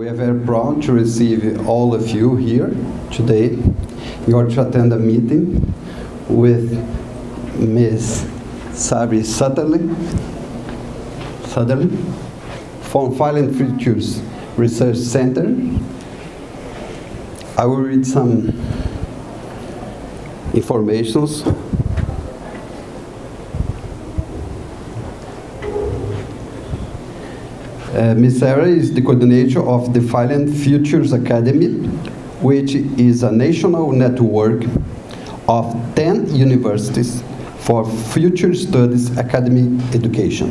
We are very proud to receive all of you here today in order to attend a meeting with Ms. Sari Söderlund from Violent Futures Research Center. I will read some informations. Ms. Sari is the coordinator of the Violent Futures Academy, which is a national network of 10 universities for future studies academic education.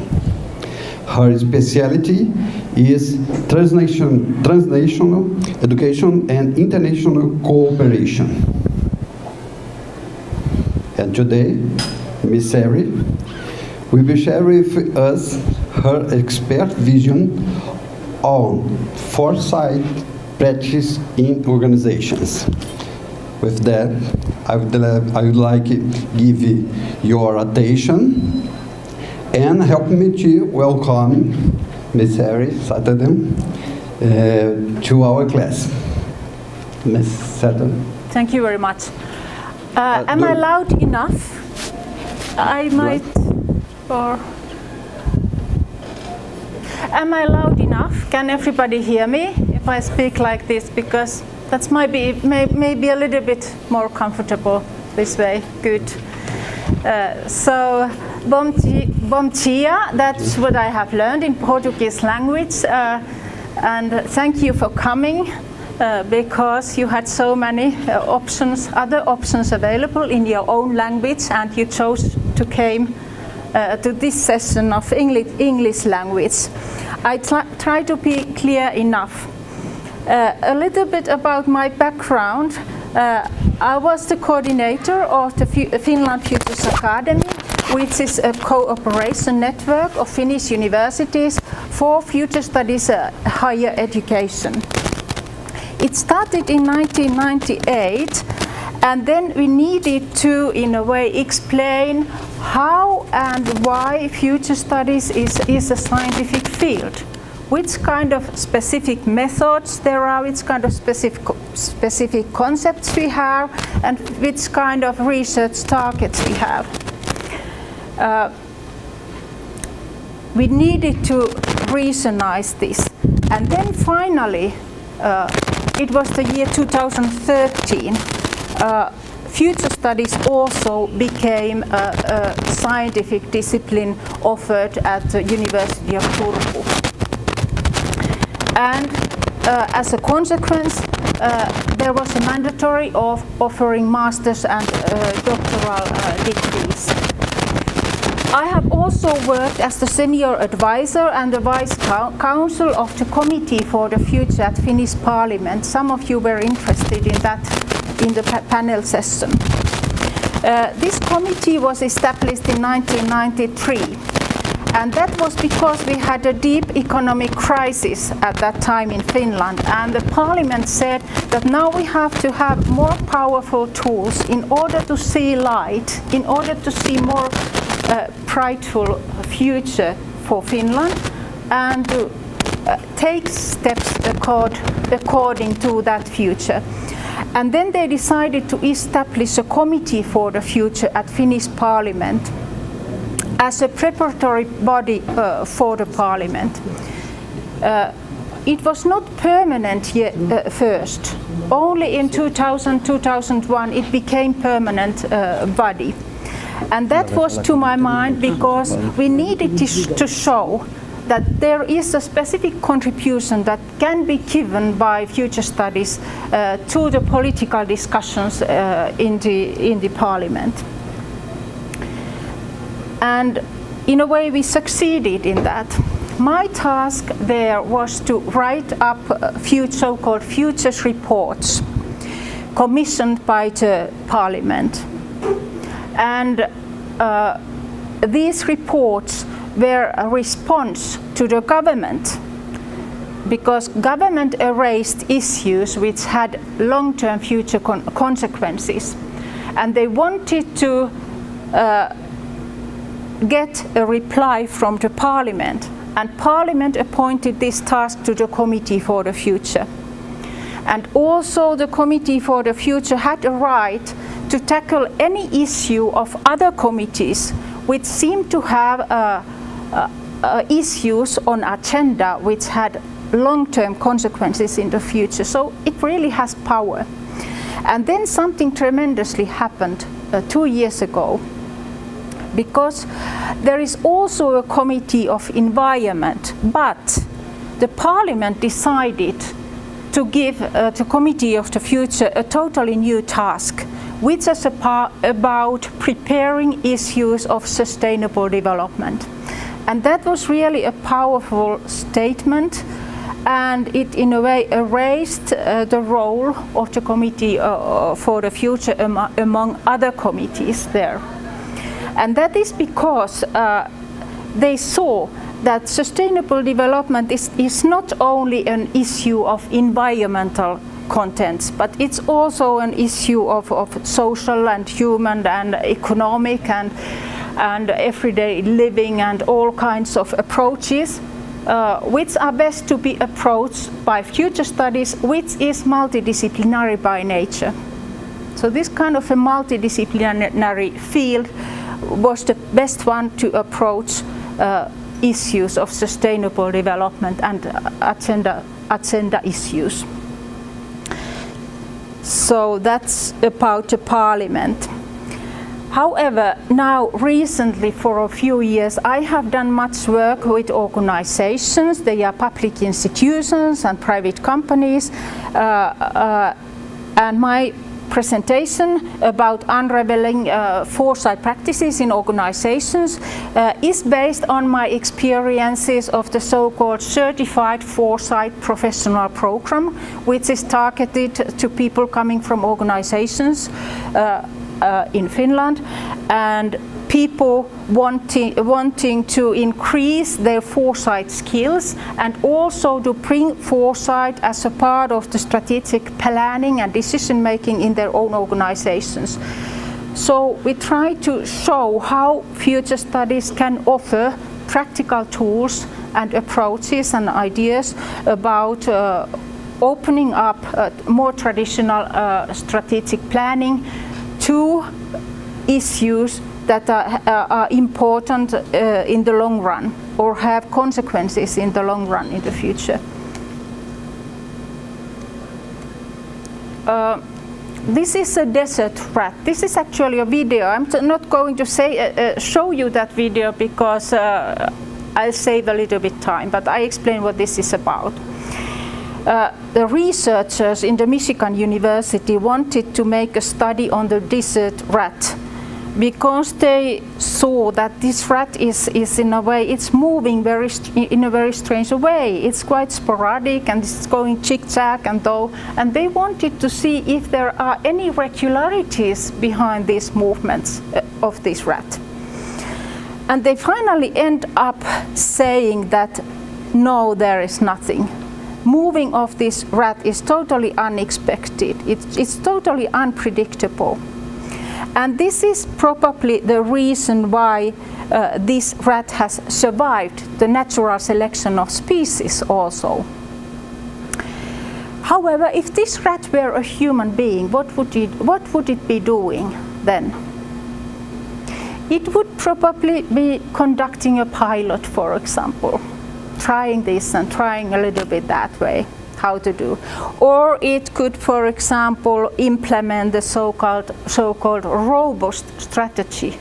Her specialty is transnational education and international cooperation. And today, Ms. Sari will be sharing with us her expert vision on foresight practice in organizations. With that, I would like to give you your attention and help me to welcome Ms. Sari Söderlund to our class. Ms. Söderlund. Thank you very much. Am I loud enough? I might, or am I loud enough? Can everybody hear me if I speak like this? Because that's maybe a little bit more comfortable this way. Good. So, bom dia, that's what I have learned in Portuguese language. And thank you for coming because you had so many other options available in your own language, and you chose to came to this session of English language. I try to be clear enough. A little bit about my background. I was the coordinator of the Finland Futures Academy, which is a cooperation network of Finnish universities for future studies higher education. It started in 1998, and then we needed to, in a way, explain how and why future studies is a scientific field. Which kind of specific methods there are, which kind of specific concepts we have, and which kind of research targets we have. We needed to reasonize this. And then finally, it was the year 2013, future studies also became a scientific discipline offered at the University of Turku. And as a consequence, there was a mandatory of offering master's and doctoral degrees. I have also worked as the senior advisor and the vice counsel of the Committee for the Future at Finnish Parliament. Some of you were interested in that in the panel session. This committee was established in 1993. And that was because we had a deep economic crisis at that time in Finland, and the parliament said that now we have to have more powerful tools in order to see light, in order to see more brightful future for Finland, and to take steps according to that future. And then they decided to establish a committee for the future at Finnish Parliament as a preparatory body for the parliament. It was not permanent yet first. Only in 2000-2001 it became permanent body. And that was to my mind because we needed to show that there is a specific contribution that can be given by future studies to the political discussions in the parliament. And in a way we succeeded in that. My task there was to write up so-called futures reports commissioned by the parliament. And these reports were a response to the government, because government erased issues which had long-term future consequences. And they wanted to get a reply from the parliament And Parliament appointed this task to the Committee for the Future. And also the Committee for the Future had a right to tackle any issue of other committees which seemed to have issues on agenda which had long-term consequences in the future. So it really has power. And then something tremendously happened 2 years ago, because there is also a Committee of Environment, but the Parliament decided to give the Committee of the Future a totally new task, which is about preparing issues of sustainable development. And that was really a powerful statement, and it in a way erased the role of the Committee for the Future among other committees there. And that is because they saw that sustainable development is not only an issue of environmental contents, but it's also an issue of social and human and economic and everyday living and all kinds of approaches which are best to be approached by future studies, which is multidisciplinary by nature. So this kind of a multidisciplinary field was the best one to approach issues of sustainable development and agenda issues. So that's about the Parliament. However, now recently for a few years I have done much work with organizations. They are public institutions and private companies, and my presentation about unraveling foresight practices in organizations is based on my experiences of the so-called Certified Foresight Professional Program, which is targeted to people coming from organizations in Finland and people wanting to increase their foresight skills and also to bring foresight as a part of the strategic planning and decision making in their own organizations. So we try to show how future studies can offer practical tools and approaches and ideas about opening up more traditional strategic planning to issues that are important in the long run or have consequences in the long run in the future. This is a desert rat. This is actually a video. I'm not going to show you that video because I'll save a little bit time, but I explain what this is about. The researchers in the Michigan University wanted to make a study on the desert rat because they saw that this rat is in a way, it's moving in a very strange way. It's quite sporadic and it's going zigzag and they wanted to see if there are any regularities behind these movements of this rat. And they finally end up saying that no, there is nothing. Moving of this rat is totally unexpected. It's totally unpredictable. And this is probably the reason why this rat has survived the natural selection of species also. However, if this rat were a human being, what would it be doing then? It would probably be conducting a pilot, for example. Trying this and trying a little bit that way, how to do. Or it could, for example, implement the so-called robust strategy,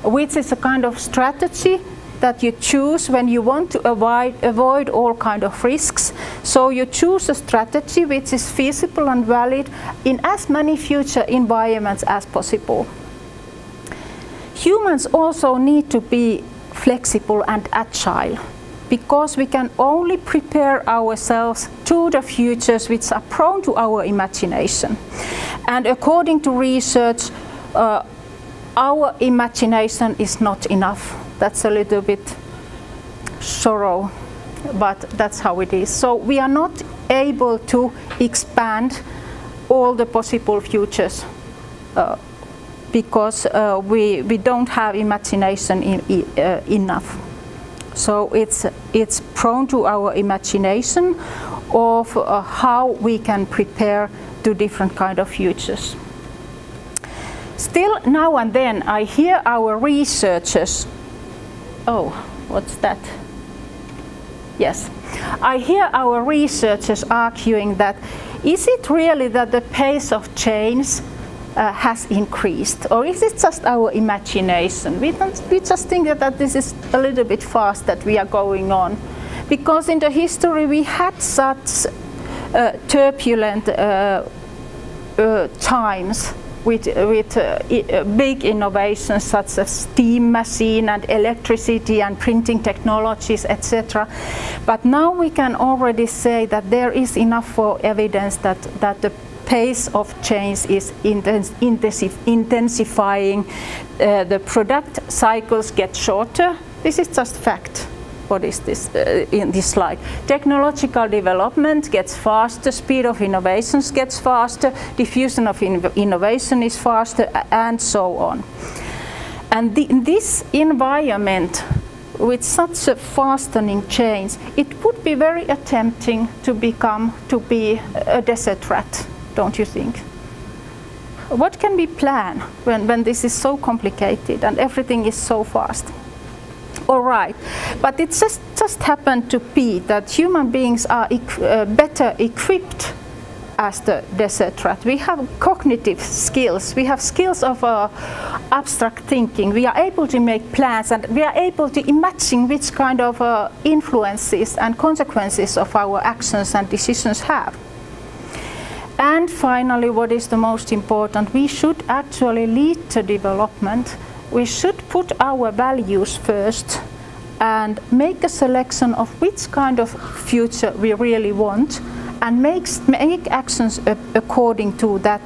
which is a kind of strategy that you choose when you want to avoid all kind of risks. So you choose a strategy which is feasible and valid in as many future environments as possible. Humans also need to be flexible and agile, because we can only prepare ourselves to the futures which are prone to our imagination. And according to research, our imagination is not enough. That's a little bit sorrow, but that's how it is. So we are not able to expand all the possible futures because we don't have imagination enough. So it's prone to our imagination of how we can prepare to different kind of futures. Still, now and then I hear our researchers, oh, what's that? Yes, I hear our researchers arguing that is it really that the pace of change has increased, or is it just our imagination? We just think that this is a little bit fast that we are going on, because in the history we had such turbulent times with big innovations such as steam machine and electricity and printing technologies, etc. But now we can already say that there is enough for evidence that the pace of change is intensifying. The product cycles get shorter. This is just fact. What is this in this slide? Technological development gets faster, speed of innovations gets faster, diffusion of innovation is faster, and so on. And in this environment, with such a fastening change, it would be very tempting to be a desert rat, don't you think? What can we plan when this is so complicated and everything is so fast? All right, but it just happened to be that human beings are better equipped as the desert rat. We have cognitive skills, we have skills of abstract thinking, we are able to make plans, and we are able to imagine which kind of influences and consequences of our actions and decisions have. And finally, what is the most important, we should actually lead to development. We should put our values first and make a selection of which kind of future we really want, and make actions according to that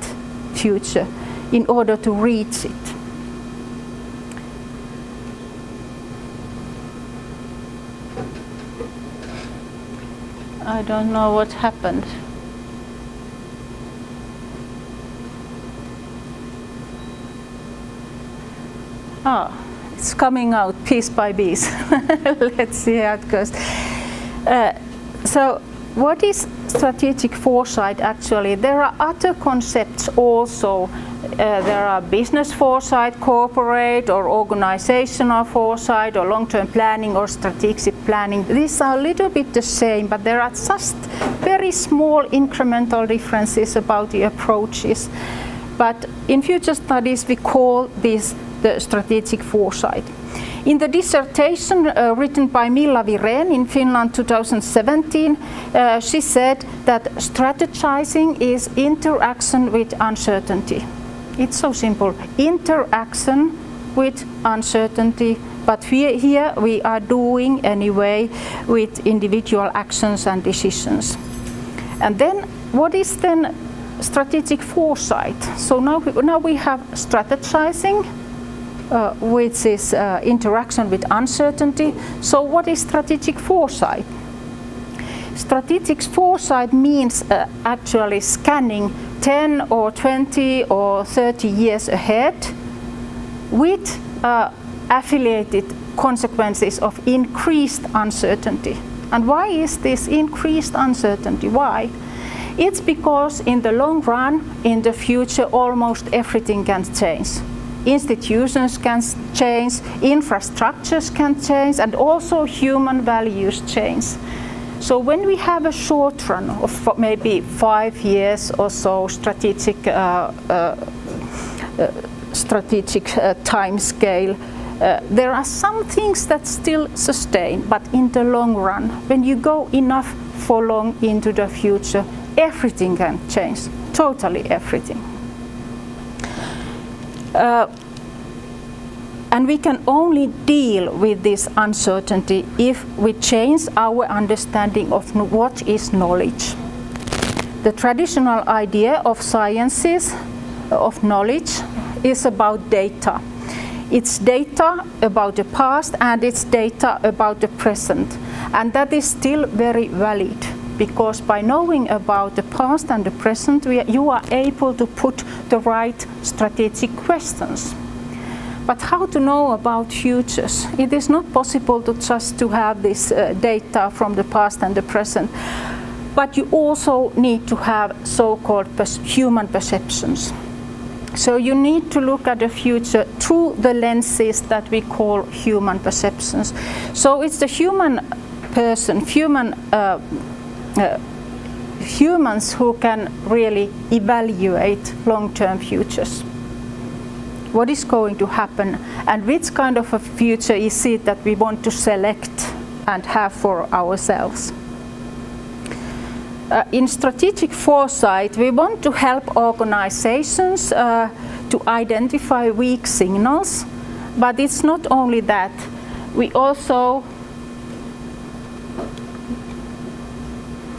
future in order to reach it. I don't know what happened. It's coming out piece by piece. Let's see how it goes. So what is strategic foresight actually? There are other concepts also. There are business foresight, corporate or organizational foresight, or long-term planning or strategic planning. These are a little bit the same, but there are just very small incremental differences about the approaches. But in future studies we call this the strategic foresight. In the dissertation written by Milla Virén in Finland 2017, she said that strategizing is interaction with uncertainty. It's so simple, interaction with uncertainty, but here we are doing anyway with individual actions and decisions. And then what is then strategic foresight? So now we have strategizing, which is interaction with uncertainty. So what is strategic foresight? Strategic foresight means actually scanning 10 or 20 or 30 years ahead with affiliated consequences of increased uncertainty. And why is this increased uncertainty? Why? It's because in the long run, in the future, almost everything can change. Institutions can change, infrastructures can change, and also human values change. So when we have a short run of maybe 5 years or so strategic time scale, there are some things that still sustain, but in the long run, when you go enough for long into the future, everything can change, totally everything. And we can only deal with this uncertainty if we change our understanding of what is knowledge. The traditional idea of sciences, of knowledge, is about data. It's data about the past and it's data about the present. And that is still very valid, because by knowing about the past and the present, you are able to put the right strategic questions. But how to know about futures? It is not possible to just to have this data from the past and the present, but you also need to have so-called human perceptions. So you need to look at the future through the lenses that we call human perceptions. So it's the human person, humans who can really evaluate long-term futures. What is going to happen and which kind of a future is it that we want to select and have for ourselves. In strategic foresight, we want to help organizations to identify weak signals, but it's not only that. We also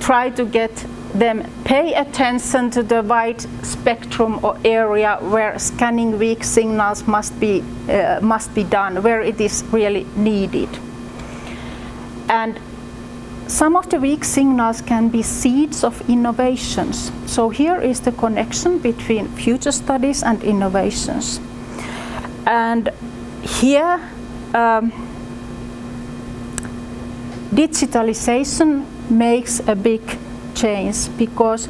try to get them pay attention to the wide spectrum or area where scanning weak signals must be done, where it is really needed. And some of the weak signals can be seeds of innovations. So here is the connection between future studies and innovations. And here, digitalization makes a big change, because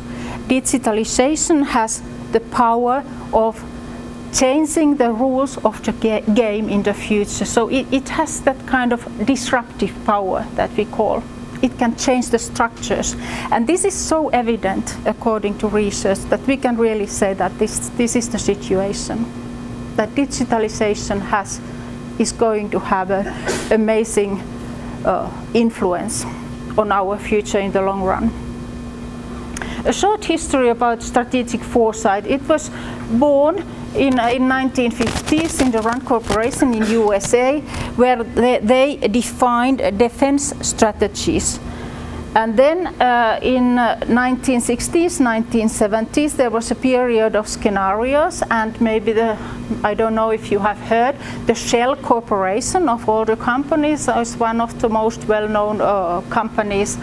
digitalization has the power of changing the rules of the game in the future. So it has that kind of disruptive power that we call. It can change the structures. And this is so evident, according to research, that we can really say that this is the situation. That digitalization is going to have an amazing influence on our future in the long run. A short history about strategic foresight. It was born in 1950s in the Rand Corporation in USA, where they defined defense strategies. And then in 1960s, 1970s, there was a period of scenarios, and maybe I don't know if you have heard, the Shell Corporation of all the companies is one of the most well-known companies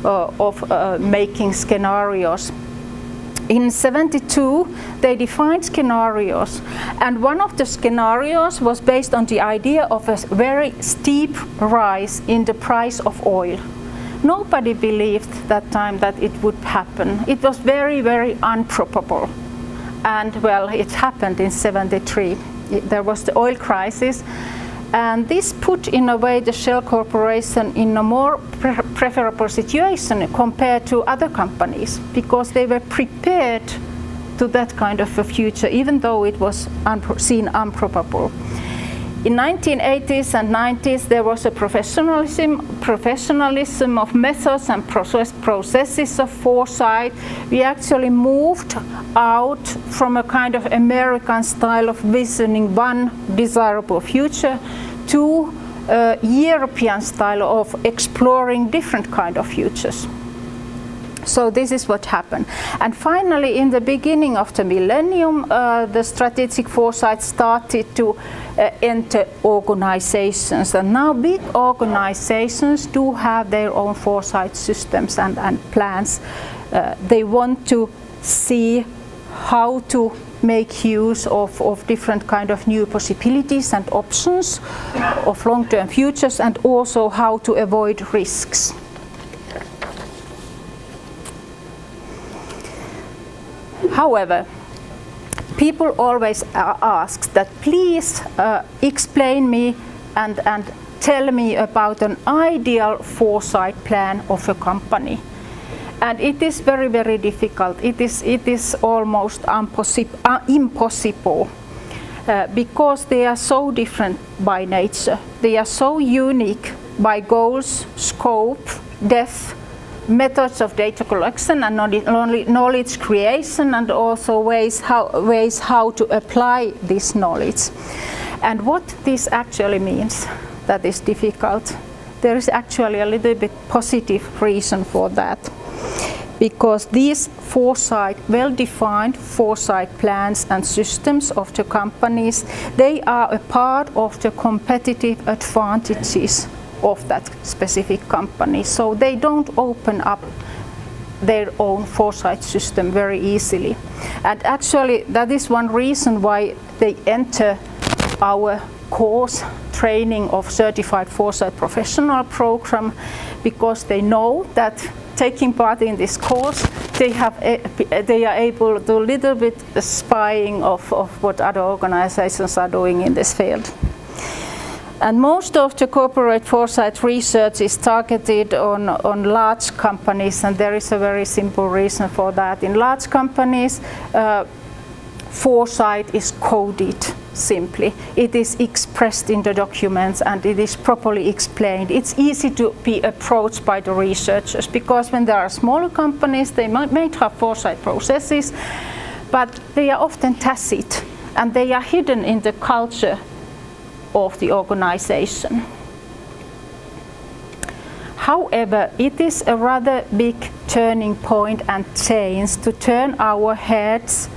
of making scenarios. In 1972, they defined scenarios, and one of the scenarios was based on the idea of a very steep rise in the price of oil. Nobody believed that time that it would happen. It was very, very improbable. And well, it happened in 1973. There was the oil crisis, and this put in a way the Shell Corporation in a more preferable situation compared to other companies, because they were prepared to that kind of a future, even though it was seen improbable. In 1980s and 90s, there was a professionalism of methods and processes of foresight. We actually moved out from a kind of American style of visioning one desirable future to a European style of exploring different kind of futures. So this is what happened. And finally, in the beginning of the millennium, the strategic foresight started to enter organizations. And now big organizations do have their own foresight systems and plans. They want to see how to make use of different kind of new possibilities and options of long-term futures, and also how to avoid risks. However, people always ask that please explain me and tell me about an ideal foresight plan of a company. And it is very, very difficult. It is almost impossible because they are so different by nature. They are so unique by goals, scope, depth, methods of data collection and knowledge creation, and also ways how to apply this knowledge. And what this actually means, that is difficult. There is actually a little bit positive reason for that. Because these well-defined foresight plans and systems of the companies, they are a part of the competitive advantages of that specific company. So they don't open up their own foresight system very easily. And actually that is one reason why they enter our course training of certified Foresight professional program, because they know that taking part in this course, they are able to little bit spying of what other organizations are doing in this field. And most of the corporate foresight research is targeted on large companies, and there is a very simple reason for that. In large companies, foresight is coded simply. It is expressed in the documents and it is properly explained. It's easy to be approached by the researchers, because when there are smaller companies, they might have foresight processes, but they are often tacit and they are hidden in the culture of the organization. However, it is a rather big turning point and change to turn our heads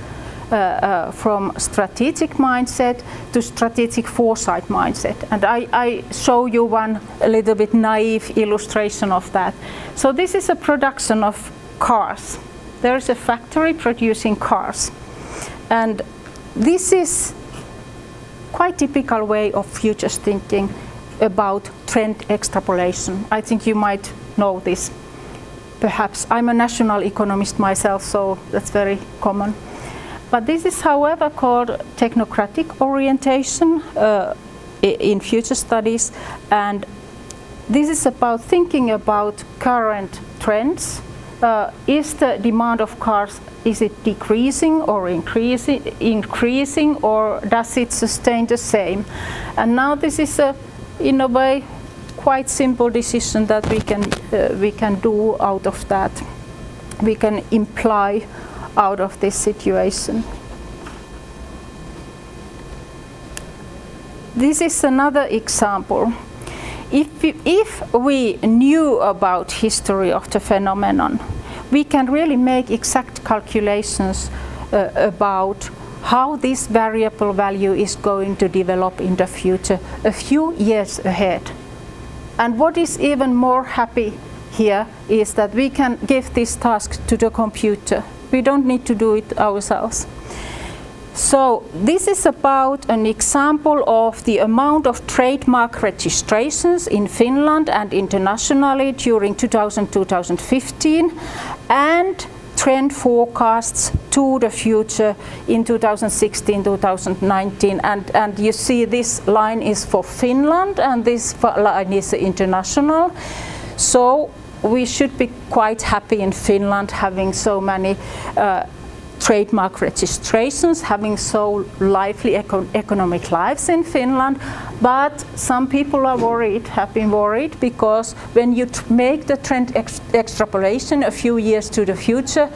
from strategic mindset to strategic foresight mindset. And I show you one a little bit naive illustration of that. So this is a production of cars. There is a factory producing cars. And this is quite typical way of futures thinking about trend extrapolation. I think you might know this. Perhaps I'm a national economist myself, so that's very common. But this is, however, called technocratic orientation in future studies, and this is about thinking about current trends. Is the demand of cars, is it decreasing or increasing, or does it sustain the same? And now this is in a way quite simple decision that we can do out of that. We can imply out of this situation. This is another example. If we knew about history of the phenomenon, we can really make exact calculations about how this variable value is going to develop in the future, a few years ahead. And what is even more happy here is that we can give this task to the computer. We don't need to do it ourselves. So this is about an example of the amount of trademark registrations in Finland and internationally during 2000-2015, and trend forecasts to the future in 2016-2019. And you see this line is for Finland and this line is international. So we should be quite happy in Finland having so many trademark registrations, having so lively economic lives in Finland. But some people are worried, have been worried, because when you make the trend extrapolation a few years to the future,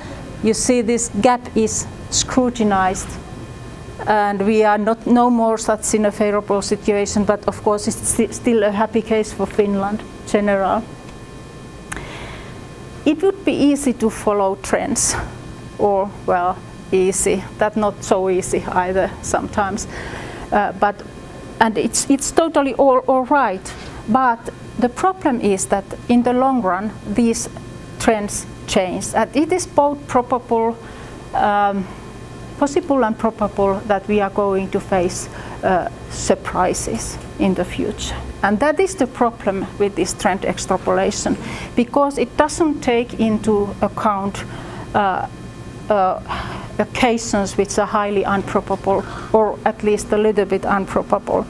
you see this gap is scrutinized. And we are no more such in a favorable situation, but of course it's still a happy case for Finland in general. It would be easy to follow trends, or well, easy, that's not so easy either sometimes, and it's totally all right. But the problem is that in the long run these trends change, and it is both possible and probable that we are going to face surprises in the future. And that is the problem with this trend extrapolation, because it doesn't take into account occasions which are highly improbable, or at least a little bit improbable.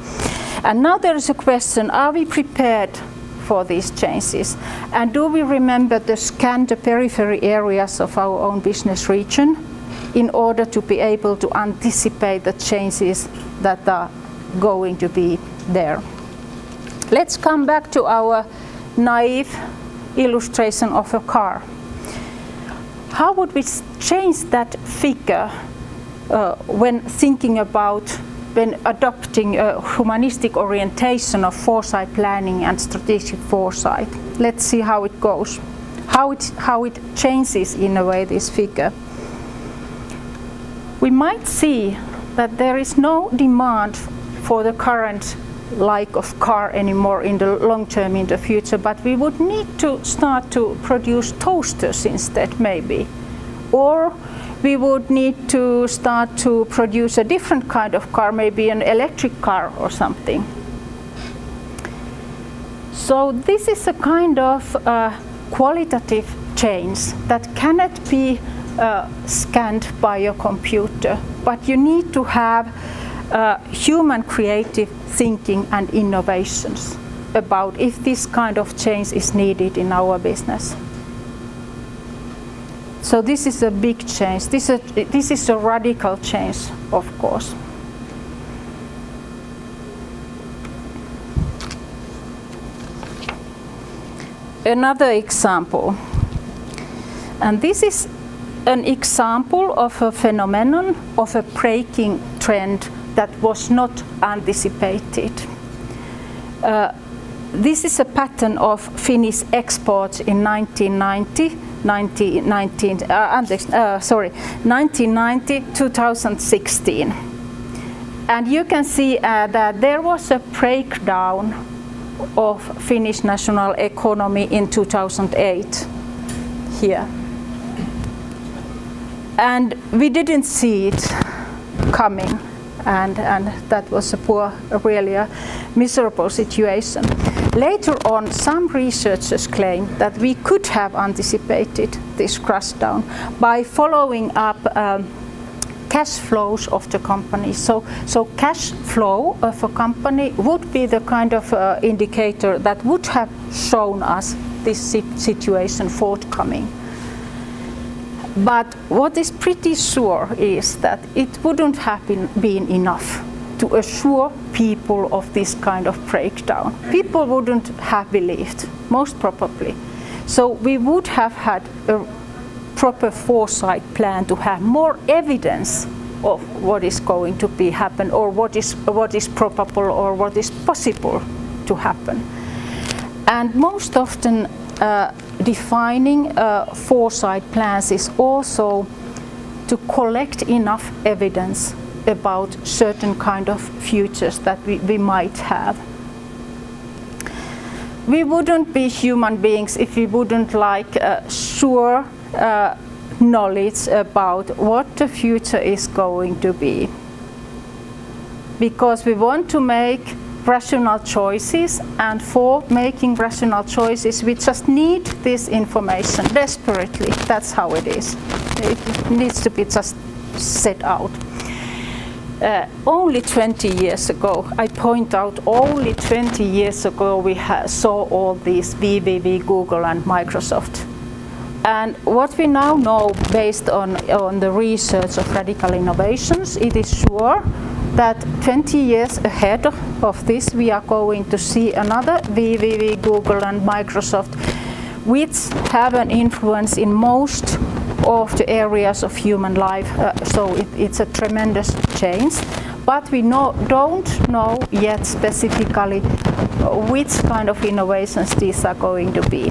And now there is a question, are we prepared for these changes? And do we remember to scan the periphery areas of our own business region in order to be able to anticipate the changes that are going to be there? Let's come back to our naive illustration of a car. How would we change that figure when thinking about, when adopting a humanistic orientation of foresight planning and strategic foresight? Let's see how it goes, how it changes in a way this figure. We might see that there is no demand for the current like of car anymore in the long term in the future, but we would need to start to produce toasters instead maybe. Or we would need to start to produce a different kind of car, maybe an electric car or something. So this is a kind of qualitative change that cannot be scanned by a computer, but you need to have human creative thinking and innovations about if this kind of change is needed in our business. So this is a big change. This is a radical change, of course. Another example, and this is an example of a phenomenon of a breaking trend that was not anticipated. This is a pattern of Finnish exports in 1990-2016. And you can see that there was a breakdown of Finnish national economy in 2008 here. And we didn't see it coming, and that was really a miserable situation. Later on, some researchers claimed that we could have anticipated this crash down by following up cash flows of the company. So cash flow of a company would be the kind of indicator that would have shown us this situation forthcoming. But what is pretty sure is that it wouldn't have been enough to assure people of this kind of breakdown. People wouldn't have believed, most probably. So we would have had a proper foresight plan to have more evidence of what is going to be happen, or what is probable, or what is possible to happen. And most often defining foresight plans is also to collect enough evidence about certain kind of futures that we might have. We wouldn't be human beings if we wouldn't like sure knowledge about what the future is going to be. Because we want to make rational choices, and for making rational choices we just need this information desperately. That's how it is. It needs to be just set out. Only 20 years ago, I point out, only 20 years ago we saw all these VVV, Google and Microsoft. And what we now know based on the research of radical innovations, it is sure that 20 years ahead of this we are going to see another VVV, Google and Microsoft, which have an influence in most of the areas of human life. So it's a tremendous change. But we don't know yet specifically which kind of innovations these are going to be.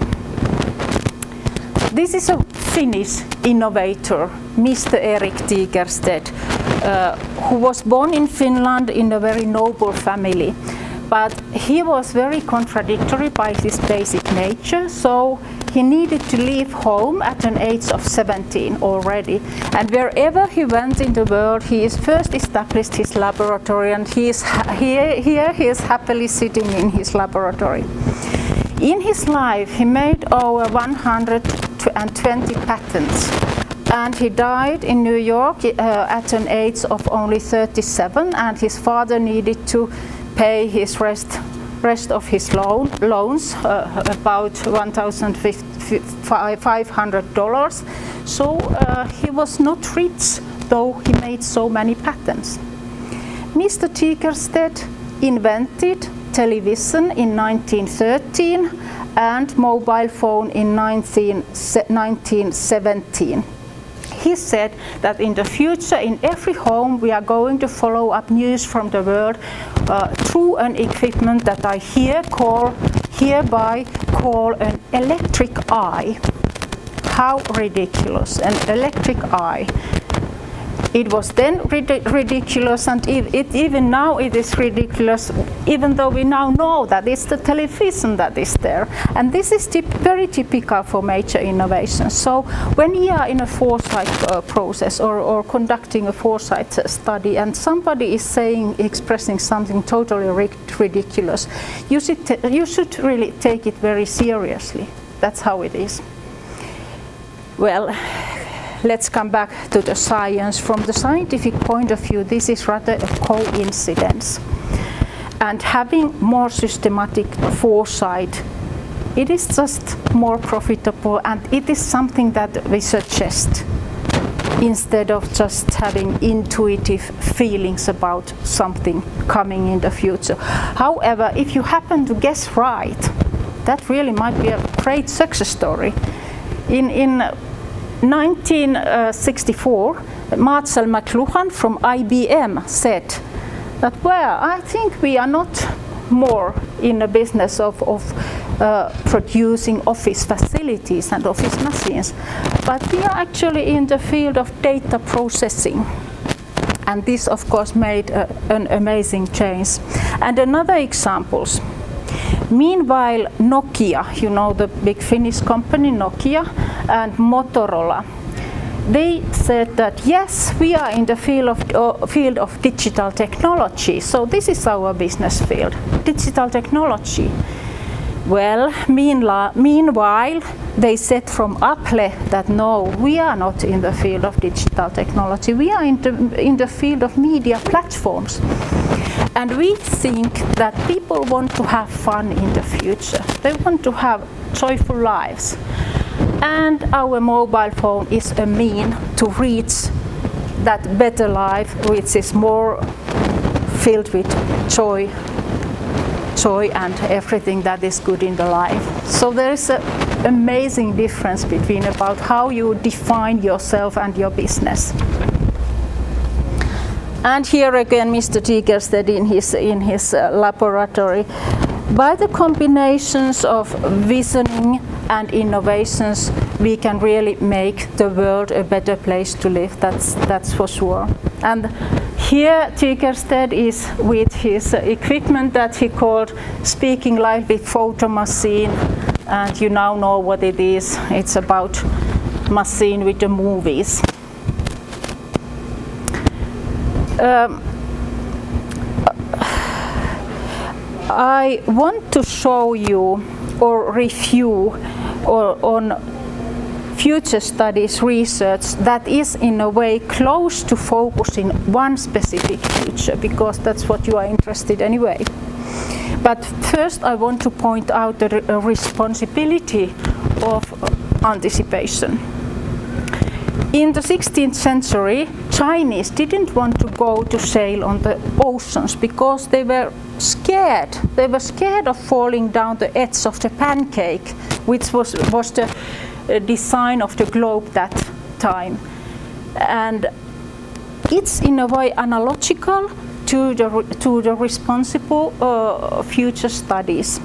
This is a Finnish innovator, Mr. Erik Tigerstedt, who was born in Finland in a very noble family. But he was very contradictory by his basic nature, so he needed to leave home at an age of 17 already. And wherever he went in the world, he first established his laboratory, and he is happily sitting in his laboratory. In his life, he made over 120 patents. And he died in New York at an age of only 37, and his father needed to pay his rest of his loans, about $1,500. So he was not rich, though he made so many patents. Mr. Tigerstedt invented television in 1913 and mobile phone in 1917. He said that in the future, in every home, we are going to follow up news from the world through an equipment that I hereby call an electric eye. How ridiculous, an electric eye. It was then ridiculous, and even now it is ridiculous, even though we now know that it's the television that is there. And this is very typical for major innovations. So when you are in a foresight process or conducting a foresight study, and somebody is expressing something totally ridiculous, you should really take it very seriously. That's how it is. Well, let's come back to the science. From the scientific point of view, this is rather a coincidence. And having more systematic foresight, it is just more profitable, and it is something that we suggest instead of just having intuitive feelings about something coming in the future. However, if you happen to guess right, that really might be a great success story. In 1964, Marcel McLuhan from IBM said that, well, I think we are not more in the business of producing office facilities and office machines, but we are actually in the field of data processing. And this, of course, made an amazing change. And another examples. Meanwhile, Nokia, you know, the big Finnish company Nokia, and Motorola, they said that yes, we are in the field of digital technology. So this is our business field, digital technology. Well, meanwhile, they said from Apple that no, we are not in the field of digital technology. We are in the field of media platforms. And we think that people want to have fun in the future. They want to have joyful lives. And our mobile phone is a mean to reach that better life, which is more filled with joy and everything that is good in the life. So there is an amazing difference between about how you define yourself and your business. And here again, Mr. Tigerstedt in his laboratory. By the combinations of visioning and innovations, we can really make the world a better place to live. That's for sure. And here Tigerstedt is with his equipment that he called Speaking Live with Photo Machine, and you now know what it is. It's about machine with the movies. I want to show you or review on future studies research that is in a way close to focusing one specific future, because that's what you are interested in anyway. But first I want to point out the responsibility of anticipation. In the 16th century, Chinese didn't want to go to sail on the oceans because they were scared. They were scared of falling down the edge of the pancake, which was the design of the globe that time. And it's in a way analogical to the responsible future studies.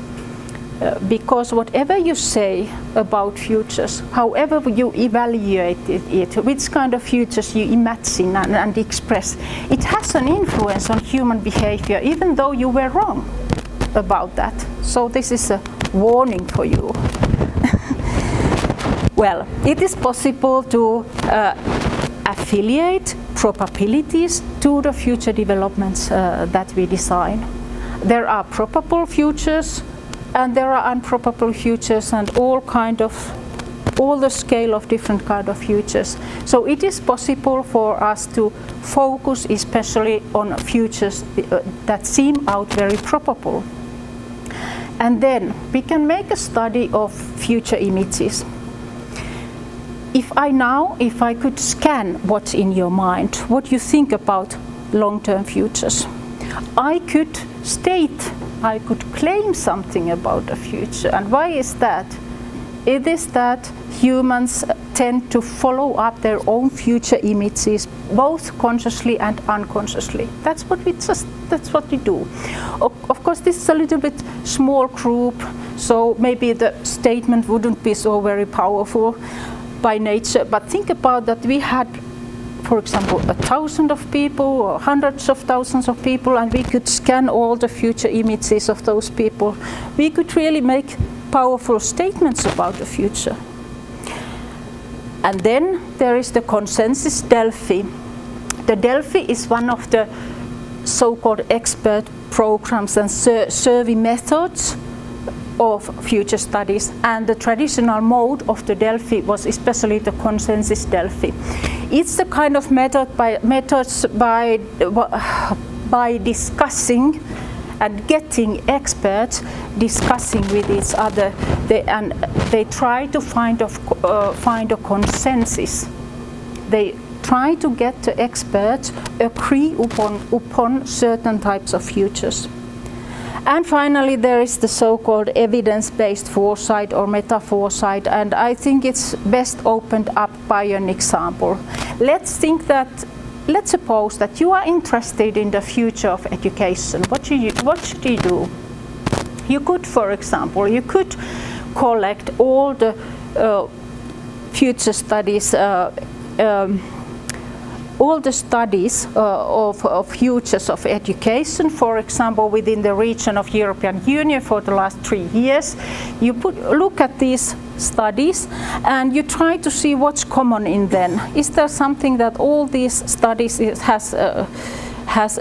Because whatever you say about futures, however you evaluate it, which kind of futures you imagine and express, it has an influence on human behavior, even though you were wrong about that. So this is a warning for you. Well, it is possible to affiliate probabilities to the future developments that we design. There are probable futures, and there are improbable futures, and all the scale of different kind of futures. So it is possible for us to focus especially on futures that seem out very probable. And then we can make a study of future images. If I could scan what's in your mind, what you think about long-term futures, I could claim something about the future. And why is that? It is that humans tend to follow up their own future images, both consciously and unconsciously. That's what we do. Of course, this is a little bit small group, so maybe the statement wouldn't be so very powerful by nature. But think about that we had for example, 1,000 of people or hundreds of thousands of people, and we could scan all the future images of those people, we could really make powerful statements about the future. And then there is the consensus Delphi. The Delphi is one of the so-called expert programs and survey methods of future studies, and the traditional mode of the Delphi was especially the consensus Delphi. It's the kind of methods by discussing and getting experts discussing with each other, they try to find a consensus. They try to get the experts agree upon certain types of futures. And finally, there is the so-called evidence-based foresight or meta-foresight, and I think it's best opened up by an example. Let's suppose that you are interested in the future of education. What should you do? You could, for example, collect all the future studies, all the studies of futures of education, for example, within the region of European Union for the last 3 years. You look at these studies and you try to see what's common in them. Is there something that all these studies has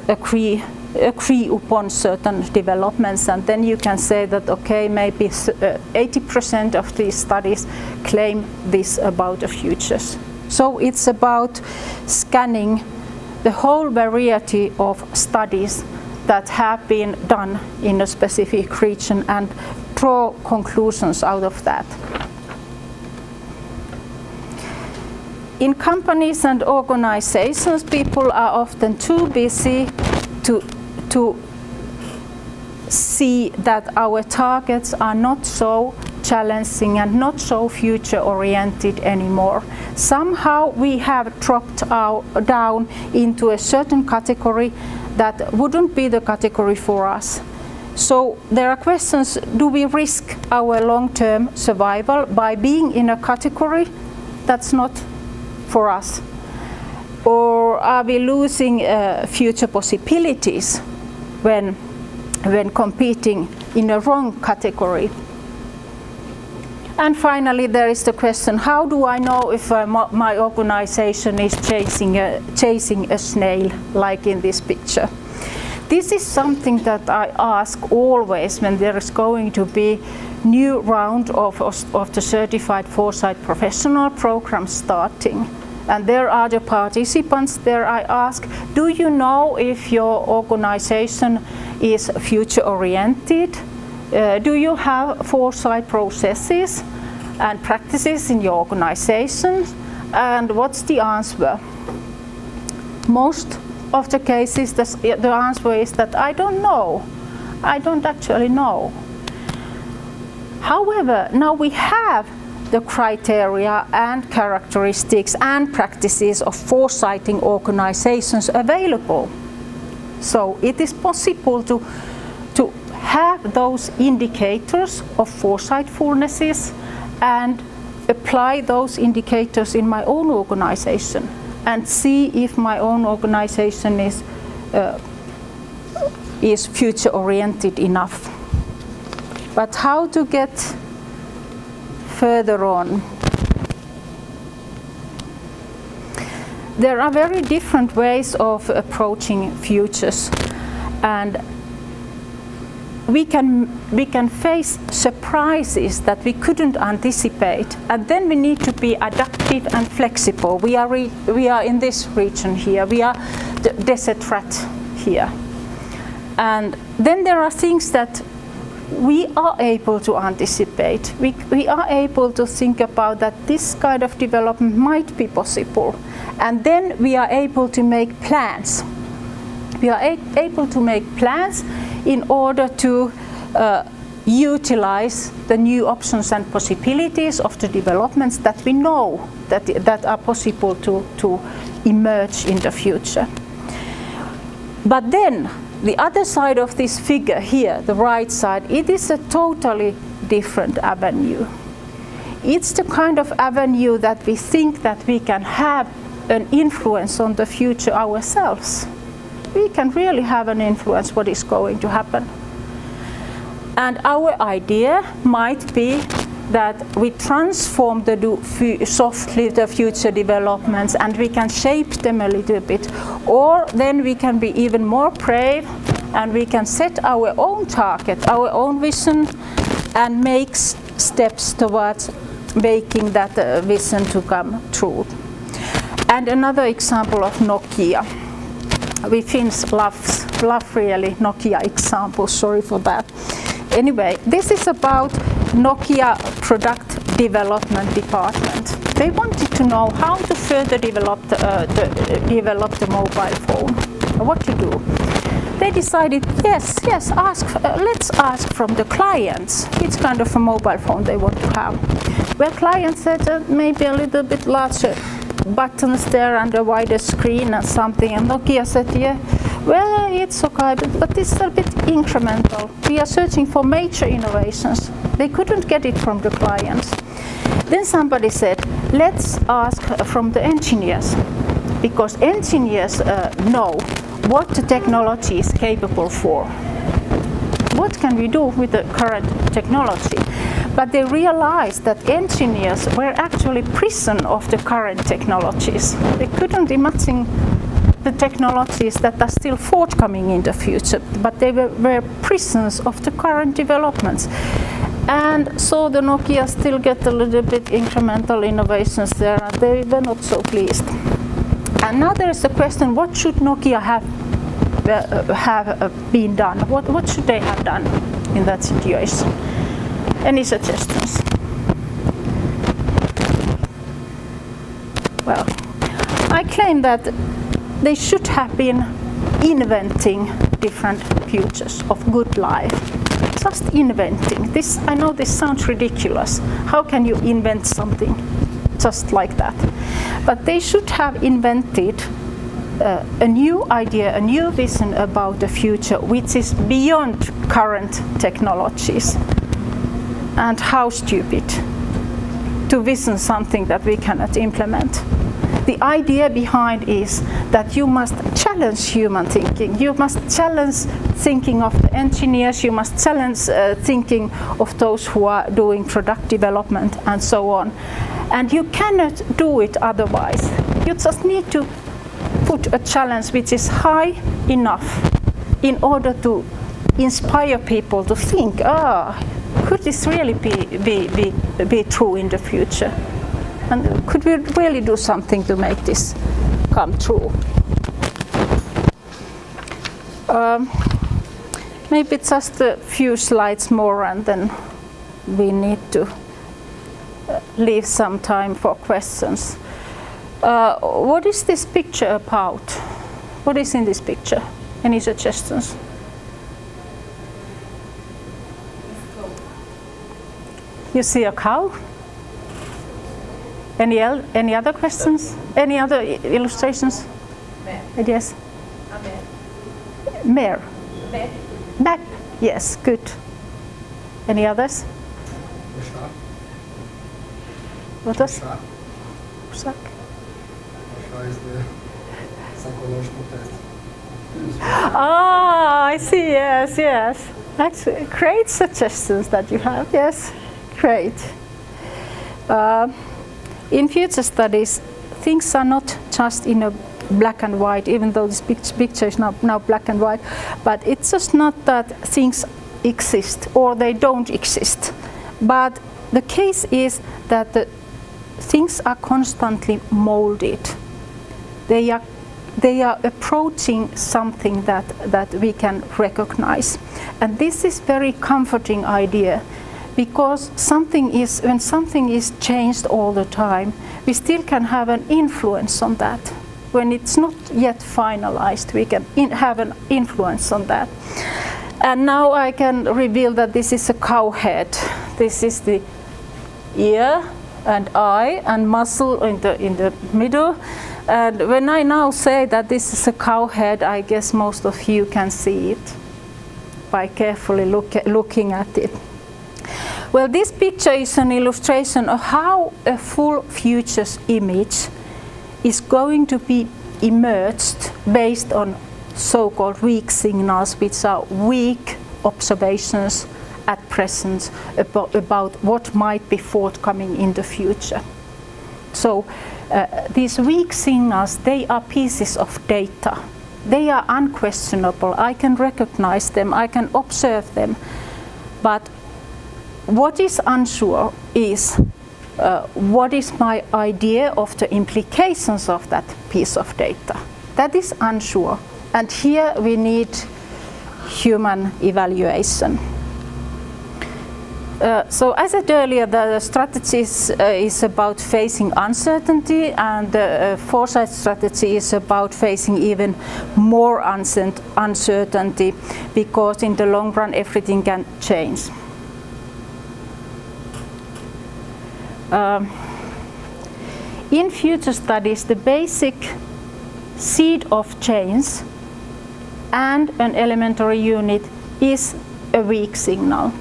agree upon certain developments, and then you can say that, okay, maybe 80% of these studies claim this about the futures. So it's about scanning the whole variety of studies that have been done in a specific region and draw conclusions out of that. In companies and organizations, people are often too busy to see that our targets are not so challenging and not so future-oriented anymore. Somehow we have dropped down into a certain category that wouldn't be the category for us. So there are questions: do we risk our long-term survival by being in a category that's not for us? Or are we losing future possibilities when competing in a wrong category? And finally, there is the question: how do I know if my organization is chasing a snail, like in this picture? This is something that I ask always when there is going to be new round of the Certified Foresight Professional program starting. And there are the participants there. I ask, do you know if your organization is future-oriented? Do you have foresight processes and practices in your organization? And what's the answer? Most of the cases, the answer is that I don't know. I don't actually know. However, now we have the criteria and characteristics and practices of foresighting organizations available. So it is possible to have those indicators of foresightfulnesses and apply those indicators in my own organization and see if my own organization is future-oriented enough. But how to get further on? There are very different ways of approaching futures, and we can face surprises that we couldn't anticipate, and then we need to be adaptive and flexible. We are in this region here. We are the desert rat here, and then there are things that we are able to anticipate. We are able to think about that this kind of development might be possible, and then we are able to make plans. We are able to make plans in order to utilize the new options and possibilities of the developments that we know that are possible to emerge in the future. But then the other side of this figure here, the right side, it is a totally different avenue. It's the kind of avenue that we think that we can have an influence on the future ourselves. We can really have an influence what is going to happen. And our idea might be that we transform softly the future developments and we can shape them a little bit. Or then we can be even more brave and we can set our own target, our own vision, and make steps towards making that vision to come true. And another example of Nokia. We Finns love really Nokia examples, sorry for that. Anyway, this is about Nokia product development department. They wanted to know how to further develop the mobile phone, what to do. They decided, let's ask from the clients which kind of a mobile phone they want to have. Well, clients said maybe a little bit larger buttons there and a wider screen and something, and Nokia said, yeah, well, it's okay, but it's a bit incremental. We are searching for major innovations. They couldn't get it from the clients. Then somebody said, let's ask from the engineers, because engineers know what the technology is capable for. What can we do with the current technology? But they realized that engineers were actually prison of the current technologies. They couldn't imagine the technologies that are still forthcoming in the future, but they were prisons of the current developments. And so the Nokia still get a little bit incremental innovations there, and they were not so pleased. And now there is a question, what should Nokia have been done? What should they have done in that situation? Any suggestions? Well, I claim that they should have been inventing different futures of good life. Just inventing. This, I know this sounds ridiculous. How can you invent something just like that? But they should have invented a new idea, a new vision about the future, which is beyond current technologies. And how stupid to vision something that we cannot implement. The idea behind is that you must challenge human thinking. You must challenge thinking of the engineers. You must challenge thinking of those who are doing product development and so on. And you cannot do it otherwise. You just need to put a challenge which is high enough in order to inspire people to think, could this really be true in the future? And could we really do something to make this come true? Maybe just a few slides more and then we need to leave some time for questions. What is this picture about? What is in this picture? Any suggestions? You see a cow? Any other questions? Any other illustrations? Mare. Yes? A mare. Mare. Mare. Map. Yes, good. Any others? Profa. What else? Profa. Profa. Profa is the psychological test. Ah, I see. Yes. Actually, great suggestions that you have. Yes, great. In future studies, things are not just in a black and white, even though this picture is now black and white, but it's just not that things exist or they don't exist. But the case is that the things are constantly molded. They are approaching something that we can recognize. And this is very comforting idea. Because when something is changed all the time, we still can have an influence on that. When it's not yet finalized, we can have an influence on that. And now I can reveal that this is a cow head. This is the ear and eye and muscle in the middle. And when I now say that this is a cow head, I guess most of you can see it by carefully looking at it. Well, this picture is an illustration of how a full futures image is going to be emerged based on so-called weak signals, which are weak observations at present about what might be forthcoming in the future. So these weak signals, they are pieces of data. They are unquestionable. I can recognize them, I can observe them. But what is unsure is what is my idea of the implications of that piece of data. That is unsure. And here we need human evaluation. So as I said earlier, the strategy is about facing uncertainty, and the Foresight strategy is about facing even more uncertainty, because in the long run everything can change. In future studies, the basic seed of change and an elementary unit is a weak signal.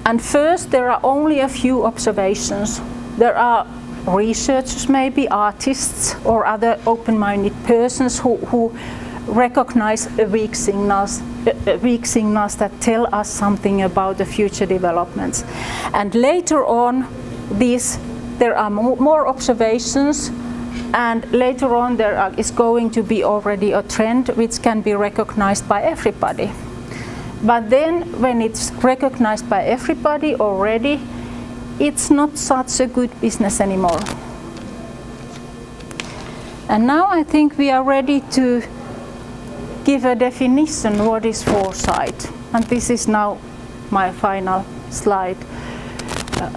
And first, there are only a few observations. There are researchers, maybe artists or other open-minded persons who recognize weak signals that tell us something about the future developments. And later on, there are more observations, and later on there is going to be already a trend which can be recognized by everybody. But then when it's recognized by everybody already, it's not such a good business anymore. And now I think we are ready to give a definition what is foresight. And this is now my final slide.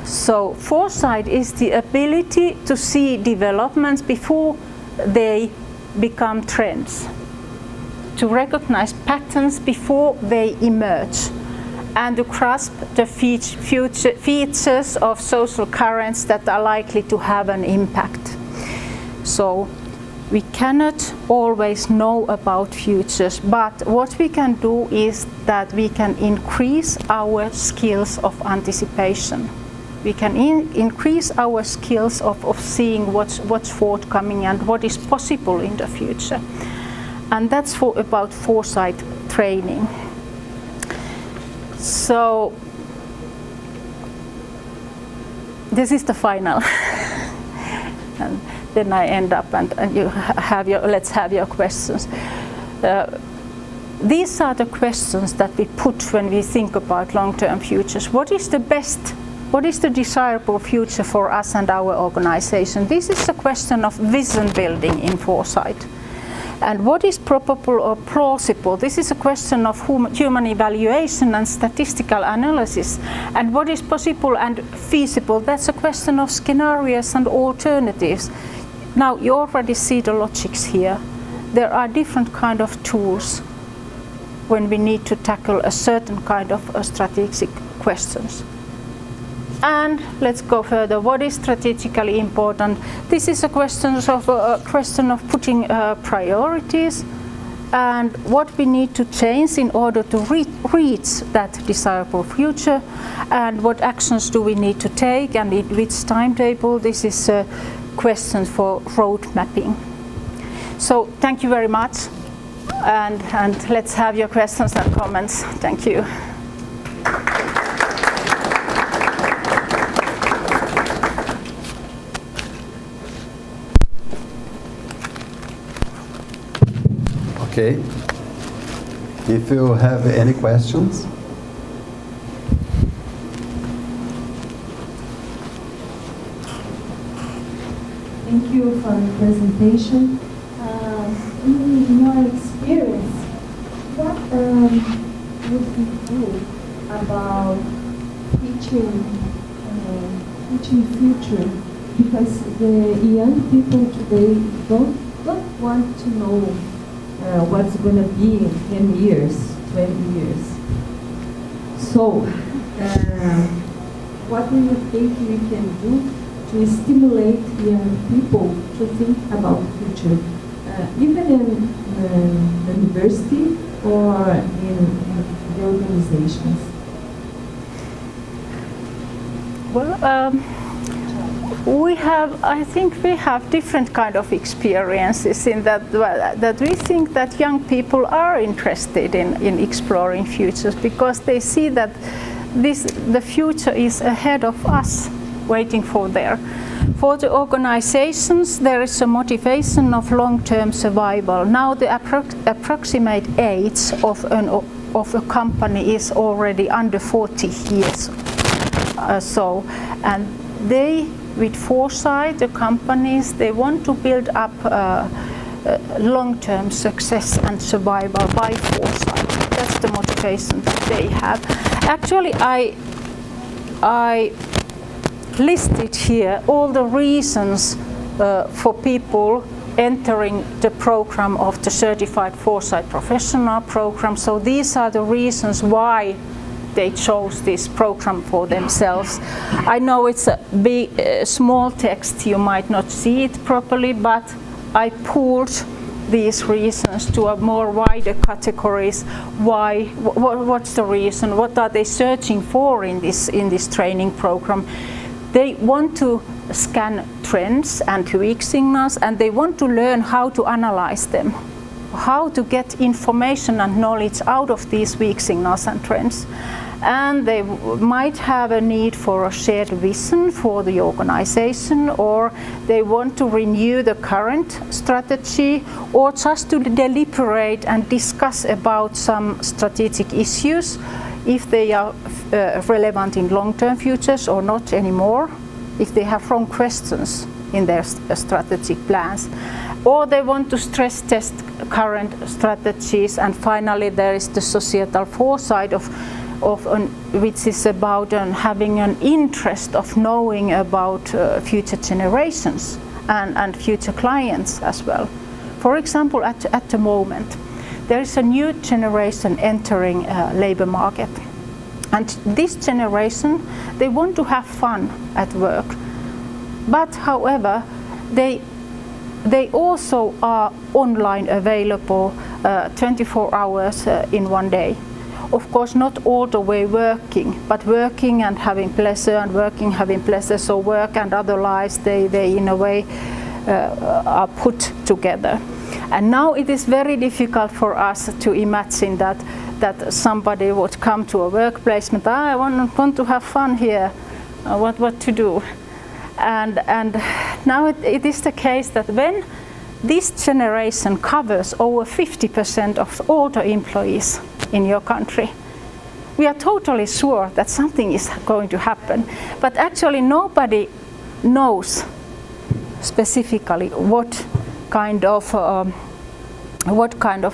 So foresight is the ability to see developments before they become trends, to recognize patterns before they emerge, and to grasp the features of social currents that are likely to have an impact. So we cannot always know about futures, but what we can do is that we can increase our skills of anticipation. We can increase our skills of seeing what's forthcoming and what is possible in the future. And that's about foresight training. So this is the final. And then I end up and you have let's have your questions. These are the questions that we put when we think about long-term futures. What is the best? What is the desirable future for us and our organization? This is a question of vision building in foresight. And what is probable or plausible? This is a question of human evaluation and statistical analysis. And what is possible and feasible? That's a question of scenarios and alternatives. Now you already see the logics here. There are different kind of tools when we need to tackle a certain kind of strategic questions. And let's go further. What is strategically important? This is a question of putting priorities and what we need to change in order to reach that desirable future, and what actions do we need to take and in which timetable. This is a question for road mapping. So thank you very much, and let's have your questions and comments. Thank you. Okay. If you have any questions. Thank you for the presentation. In your experience, what would you do about teaching future? Because the young people today don't want to know what's going to be in 10 years, 20 years. So, what do you think we can do to stimulate young people to think about the future, even in the university or in the organizations? Well, I think we have different kind of experiences in that we think that young people are interested in exploring futures because they see that the future is ahead of us, waiting for there. For the organizations, there is a motivation of long-term survival. Now the approximate age of a company is already under 40 years. And they, with Foresight, the companies, they want to build up long-term success and survival by Foresight. That's the motivation that they have. Actually, I listed here all the reasons for people entering the program of the Certified Foresight Professional program. So these are the reasons why they chose this program for themselves. I know it's a big, small text, you might not see it properly, but I pooled these reasons to a more wider categories. Why? What's the reason? What are they searching for in this training program? They want to scan trends and weak signals, and they want to learn how to analyze them, how to get information and knowledge out of these weak signals and trends. And they might have a need for a shared vision for the organization, or they want to renew the current strategy, or just to deliberate and discuss about some strategic issues, if they are relevant in long-term futures or not anymore, if they have wrong questions in their strategic plans. Or they want to stress test current strategies. And finally, there is the societal foresight which is about having an interest of knowing about future generations and future clients as well. For example, at the moment, there is a new generation entering labor market. And this generation, they want to have fun at work. But however, they also are online available 24 hours in one day. Of course, not all the way working, but working and having pleasure, and working, having pleasure. So work and other lives, they in a way are put together. And now it is very difficult for us to imagine that somebody would come to a work placement. I want to have fun here. What to do? And now it is the case that when this generation covers over 50% of all the employees in your country, we are totally sure that something is going to happen. But actually nobody knows specifically what kind of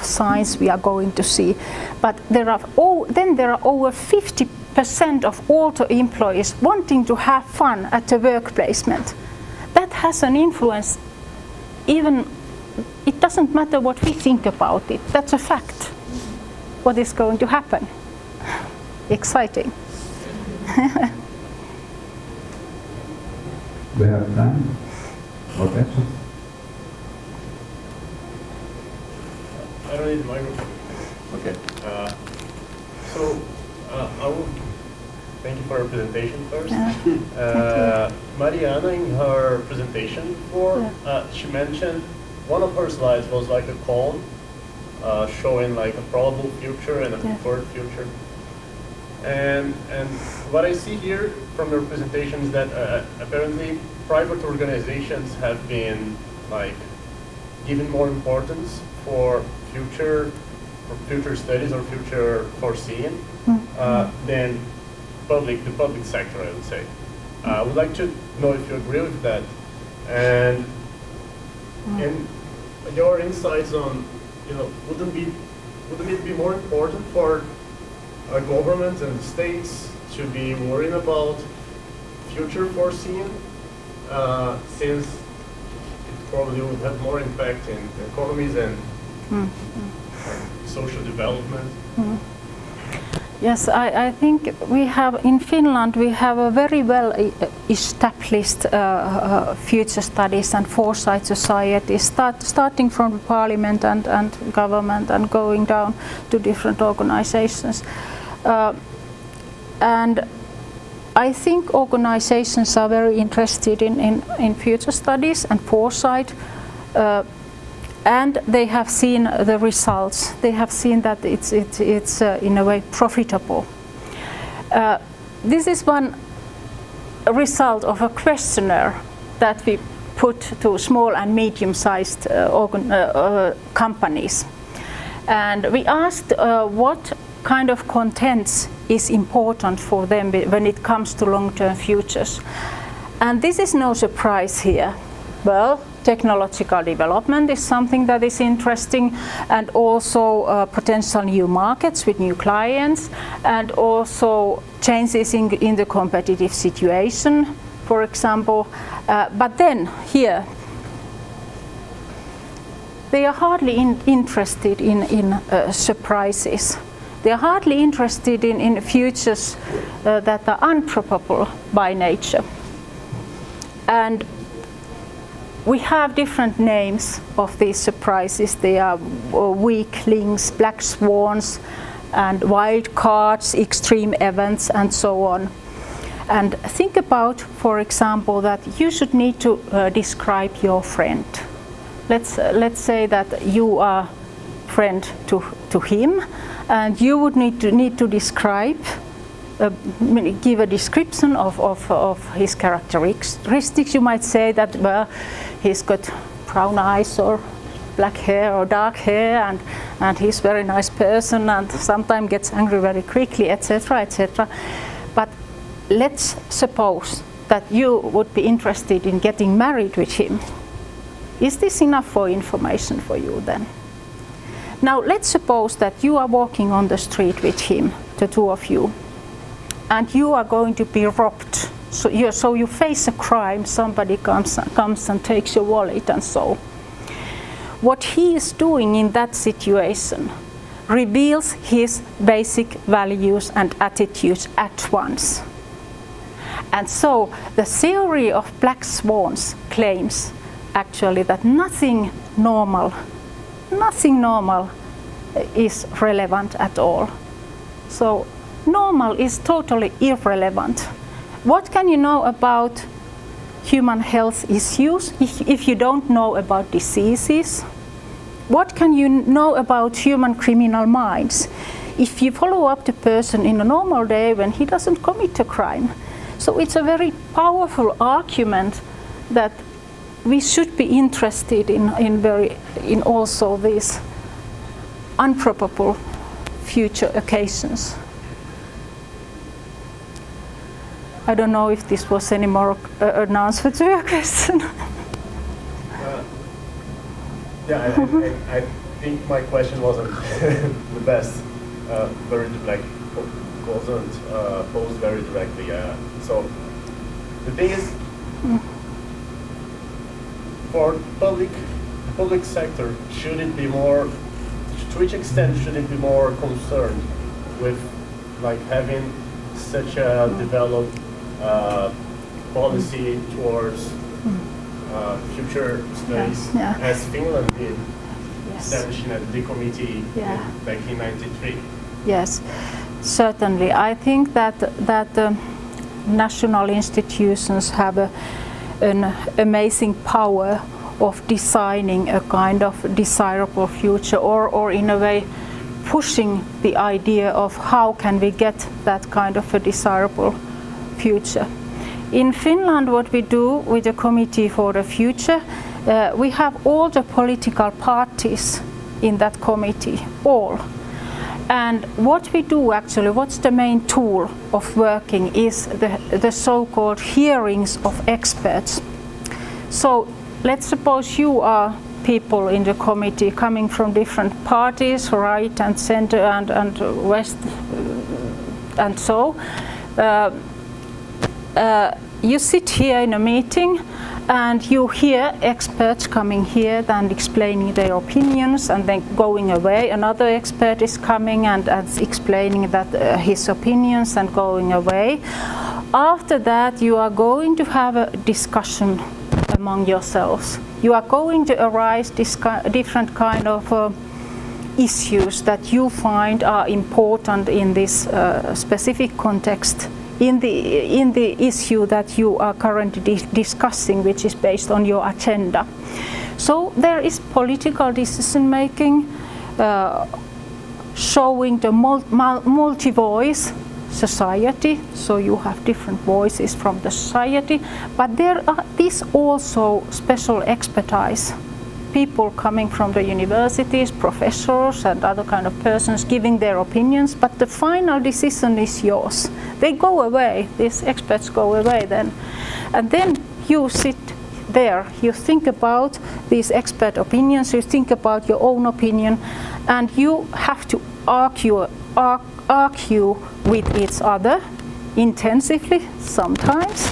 signs we are going to see. But there are over 50% of all the employees wanting to have fun at the work placement. That has an influence. Even it doesn't matter what we think about it. That's a fact. What is going to happen? Exciting. We have time. More questions? I don't need the microphone. Okay. I will thank you for your presentation first. Mariana, in her presentation before, she mentioned one of her slides was like a cone showing like a probable future and a preferred future. And what I see here from your presentation is that apparently private organizations have been like given more importance for future studies or future foreseeing than the public sector, I would say. I would like to know if you agree with that, and your insights on, wouldn't it be more important for governments and states to be worrying about future foreseeing, since it probably would have more impact in economies and social development? Yes, I think we have in Finland a very well established future studies and foresight society, starting from the parliament and government and going down to different organizations. And I think organizations are very interested in future studies and foresight, and they have seen the results. They have seen that it's in a way profitable. This is one result of a questionnaire that we put to small and medium-sized companies. And we asked what kind of contents is important for them when it comes to long-term futures. And this is no surprise here. Well, technological development is something that is interesting, and also potential new markets with new clients, and also changes in the competitive situation, for example. But then here, they are hardly interested in surprises. They are hardly interested in futures that are improbable by nature. And we have different names of these surprises. They are weaklings, black swans, and wild cards, extreme events, and so on. And think about, for example, that you should need to describe your friend. Let's say that you are friend to him, and you would need to describe, give a description of his characteristics. You might say that, well, he's got brown eyes or black hair or dark hair, and he's a very nice person, and sometimes gets angry very quickly, etc., etc. But let's suppose that you would be interested in getting married with him. Is this enough for information for you then? Now let's suppose that you are walking on the street with him, the two of you, and you are going to be robbed. So you face a crime, somebody comes and takes your wallet and so. What he is doing in that situation reveals his basic values and attitudes at once. And so the theory of black swans claims actually that nothing normal is relevant at all. So normal is totally irrelevant. What can you know about human health issues if you don't know about diseases? What can you know about human criminal minds if you follow up the person in a normal day when he doesn't commit a crime? So it's a very powerful argument that we should be interested in also these improbable future occasions. I don't know if this was any more an answer to your question. I think my question wasn't the best. Wasn't posed very directly. So the thing is, for public sector, should it be more? To which extent should it be more concerned with like having such a developed policy towards future studies as Finland did, establishing the committee back in '93? Yes, certainly. I think that national institutions have an amazing power of designing a kind of desirable future, or in a way pushing the idea of how can we get that kind of a desirable future. In Finland, what we do with the Committee for the Future, we have all the political parties in that committee, all. And what we do actually, what's the main tool of working is the so-called hearings of experts. So let's suppose you are people in the committee coming from different parties, right and center and west and so. You sit here in a meeting and you hear experts coming here and explaining their opinions, and then going away. Another expert is coming and explaining that his opinions and going away. After that, you are going to have a discussion among yourselves. You are going to arise different kind of issues that you find are important in this specific context in the issue that you are currently discussing, which is based on your agenda. So there is political decision making, showing the multi-voice society, so you have different voices from the society, but there is also special expertise, people coming from the universities, professors and other kind of persons giving their opinions, but the final decision is yours. They go away, these experts go away then, and then you sit there, you think about these expert opinions, you think about your own opinion, and you have to argue with each other intensively sometimes,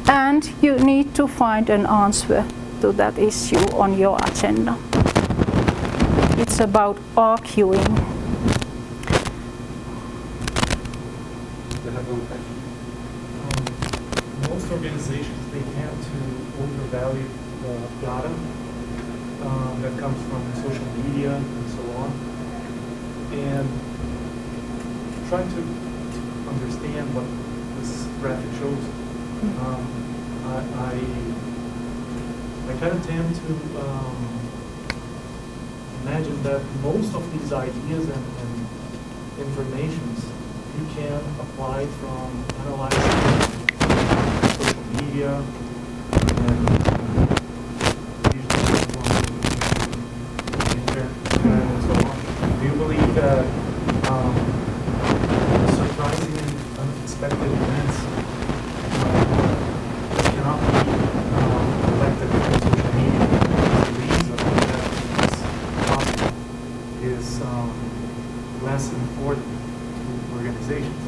and you need to find an answer to that issue on your agenda. It's about arguing. Most organizations, they tend to overvalue data that comes from social media and so on, and trying to understand what this graphic shows. I kind of tend to imagine that most of these ideas and informations you can apply from analyzing social media and internet and so on. Do you believe that surprising and unexpected events cannot be collected from social media? The reason that this topic is less important to organizations.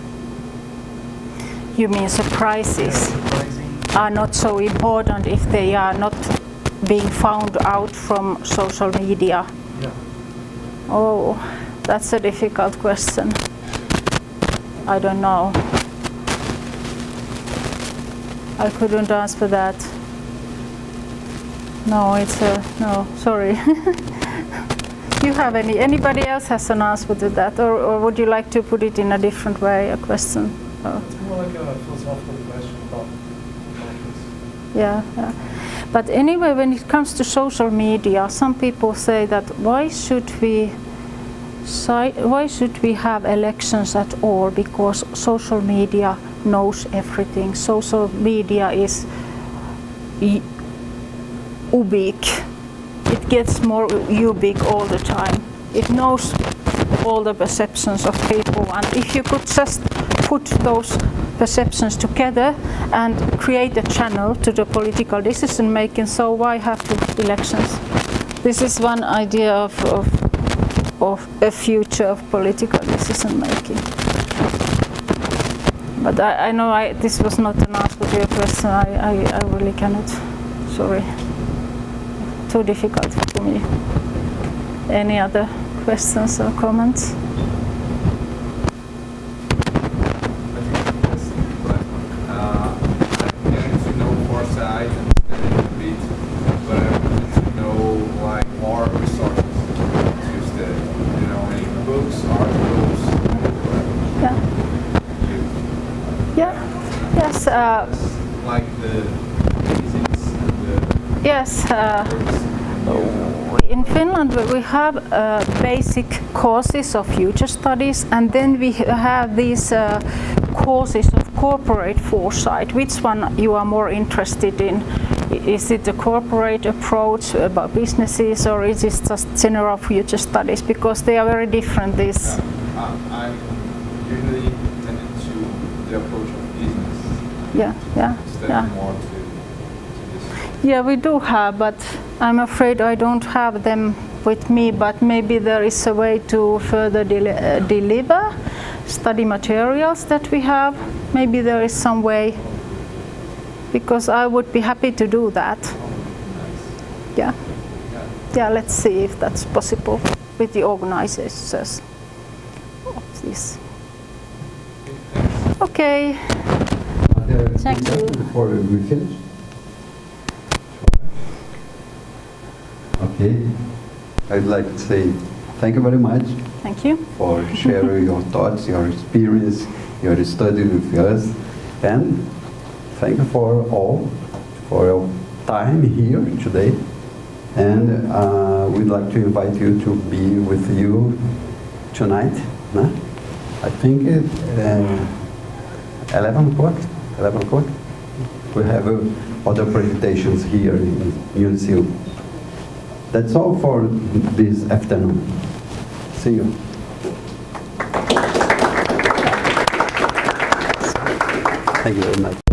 You mean surprises are not so important if they are not being found out from social media? Yeah. Oh, that's a difficult question. I don't know. I couldn't answer that. No, no, sorry. You have anybody else has an answer to that, or would you like to put it in a different way, a question? It's more like a philosophical question about this. Yeah. But anyway, when it comes to social media, some people say that why should we have elections at all? Because social media knows everything. Social media is ubique. It gets more ubique all the time. It knows all the perceptions of people, and if you could just put those perceptions together and create a channel to the political decision making, so why have the elections? This is one idea of a future of political decision making. But I know this was not an answer to your question. I really cannot. Sorry. Too difficult for me. Any other questions or comments? Foresight and studying a bit, but I wanted to know like more resources to study. You know, any books, articles, Yeah. Yeah. Yes. like the basics and the Yes. In Finland, we have basic courses of future studies, and then we have these courses of corporate foresight. Which one you are more interested in? Is it the corporate approach about businesses, or is it just general future studies? Because they are very different. These. I'm usually tended to the approach of business. Yeah. Study more to this. Yeah, we do have, but I'm afraid I don't have them with me, but maybe there is a way to further deliver study materials that we have. Maybe there is some way, because I would be happy to do that. Yeah, let's see if that's possible with the organizers of this. Okay. Thank you. Before we finish? Okay. I'd like to say thank you very much Thank you. for sharing your thoughts, your experience, your study with us. And thank you for all for your time here today. And we'd like to invite you to be with you tonight. No? I think 11 o'clock. 11 o'clock. We have other presentations here in UNCU. That's all for this afternoon. See you. Thank you very much.